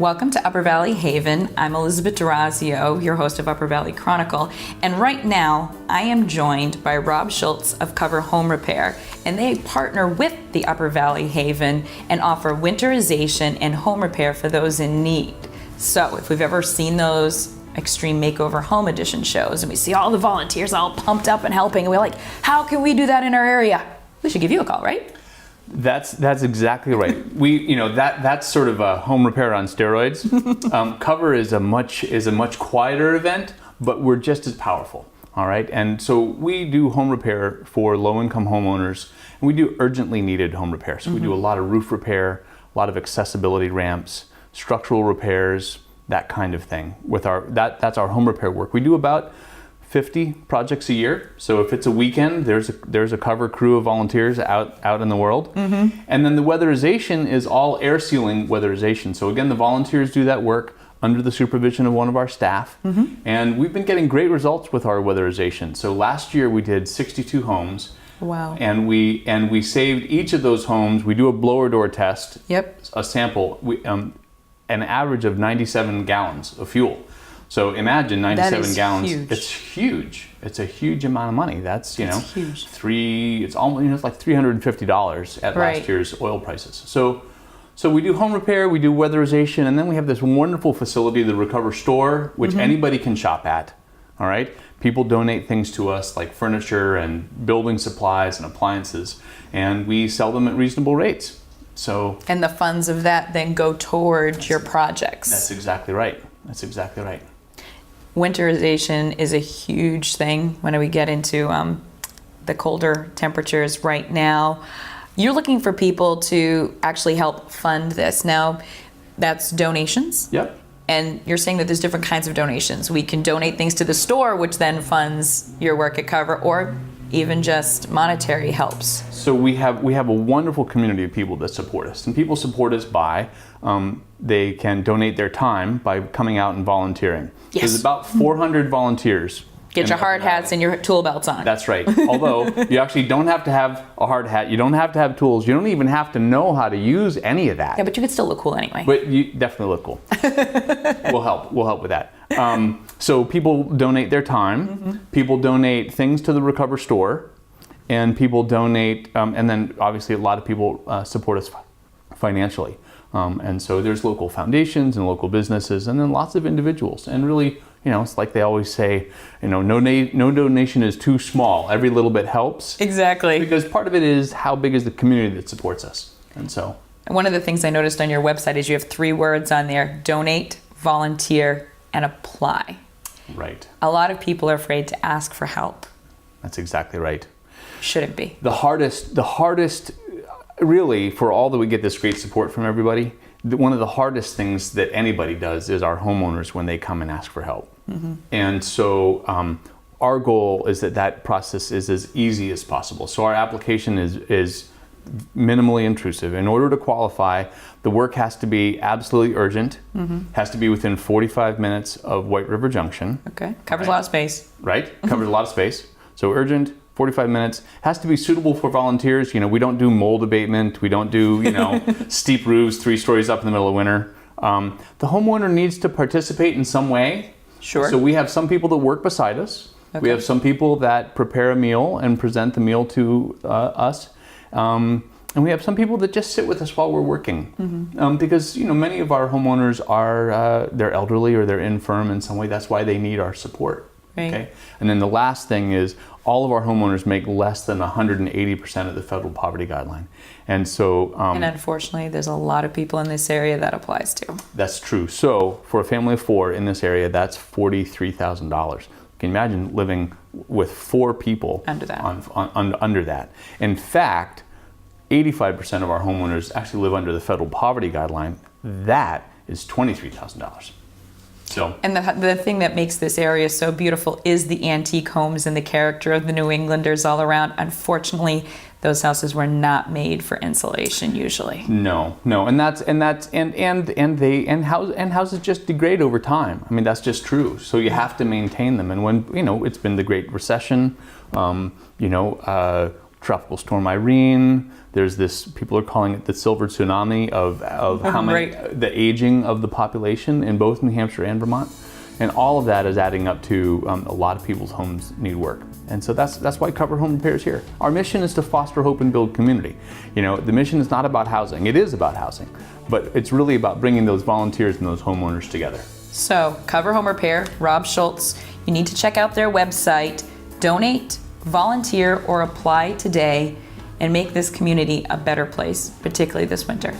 Welcome to Upper Valley Haven. I'm Elizabeth D'Orazio, your host of Upper Valley Chronicle. And right now, I am joined by Rob Schultz of Cover Home Repair. And they partner with the Upper Valley Haven and offer winterization and home repair for those in need. So if we've ever seen those Extreme Makeover Home Edition shows and we see all the volunteers all pumped up and helping, and we're like, how can we do that in our area? We should give you a call, right? That's exactly right. That's sort of a home repair on steroids. Cover is a much quieter event, but we're just as powerful. All right, and so we do home repair for low-income homeowners, and we do urgently needed home repair. So we do a lot of roof repair, a lot of accessibility ramps, structural repairs, that kind of thing. That's our home repair work. We do about 50 projects a year. So if it's a weekend, there's a cover crew of volunteers out in the world. And then the weatherization is all air sealing weatherization. So again, the volunteers do that work under the supervision of one of our staff. And we've been getting great results with our weatherization. So last year we did 62 homes. Wow. And we saved each of those homes. We do a blower door test. Yep. A sample, an average of 97 gallons of fuel. So imagine 97 gallons. Huge. It's huge. It's a huge amount of money. That's huge. It's almost it's like $350 at last year's oil prices. So we do home repair, we do weatherization, and then we have this wonderful facility, the Recover Store, which anybody can shop at. All right. People donate things to us like furniture and building supplies and appliances, and we sell them at reasonable rates. And the funds of that then go towards your projects. That's exactly right. Winterization is a huge thing when we get into the colder temperatures right now. You're looking for people to actually help fund this. Now, that's donations. Yep. And you're saying that there's different kinds of donations. We can donate things to the store, which then funds your work at Cover, or even just monetary helps. So we have a wonderful community of people that support us, and people support us by they can donate their time by coming out and volunteering. Yes. There's about 400 volunteers. Get your hard hats and your tool belts on. That's right. Although you actually don't have to have a hard hat, you don't have to have tools, you don't even have to know how to use any of that. Yeah, but you could still look cool anyway. But you definitely look cool. We'll help with that. So people donate their time, people donate things to the Recover Store, and people donate, and then obviously a lot of people support us financially. And so there's local foundations and local businesses, and then lots of individuals. And really, it's like they always say, no donation is too small. Every little bit helps. Exactly. Because part of it is how big is the community that supports us. And so. One of the things I noticed on your website is you have 3 words on there: donate, volunteer, and apply. Right. A lot of people are afraid to ask for help. That's exactly right. Shouldn't be. The hardest, really, for all that we get this great support from everybody, one of the hardest things that anybody does is our homeowners when they come and ask for help. And so our goal is that process is as easy as possible. So our application is minimally intrusive. In order to qualify, the work has to be absolutely urgent, has to be within 45 minutes of White River Junction. Okay, covers a lot of space. Right, covers a lot of space. So urgent, 45 minutes, has to be suitable for volunteers. We don't do mold abatement, we don't do, steep roofs 3 stories up in the middle of winter. The homeowner needs to participate in some way. Sure. So we have some people that work beside us. Okay. We have some people that prepare a meal and present the meal to us. And we have some people that just sit with us while we're working. Because, many of our homeowners are, they're elderly or they're infirm in some way. That's why they need our support. Right. Okay. And then the last thing is all of our homeowners make less than 180% of the federal poverty guideline. And so... and unfortunately, there's a lot of people in this area that applies to. That's true. So for a family of 4 in this area, that's $43,000. You can imagine living with 4 people under that. Under that. In fact, 85% of our homeowners actually live under the federal poverty guideline. That is $23,000. So. And the thing that makes this area so beautiful is the antique homes and the character of the New Englanders all around. Unfortunately, those houses were not made for insulation usually. No, and houses just degrade over time. I mean, that's just true. So you have to maintain them. And when it's been the Great Recession, Tropical Storm Irene. There's this, people are calling it the silver tsunami of how many, the aging of the population in both New Hampshire and Vermont. And all of that is adding up to a lot of people's homes need work. And so that's why Cover Home Repair is here. Our mission is to foster hope and build community. You know, the mission is not about housing. It is about housing, but it's really about bringing those volunteers and those homeowners together. So, Cover Home Repair, Rob Schultz, you need to check out their website, donate, volunteer, or apply today, and make this community a better place, particularly this winter.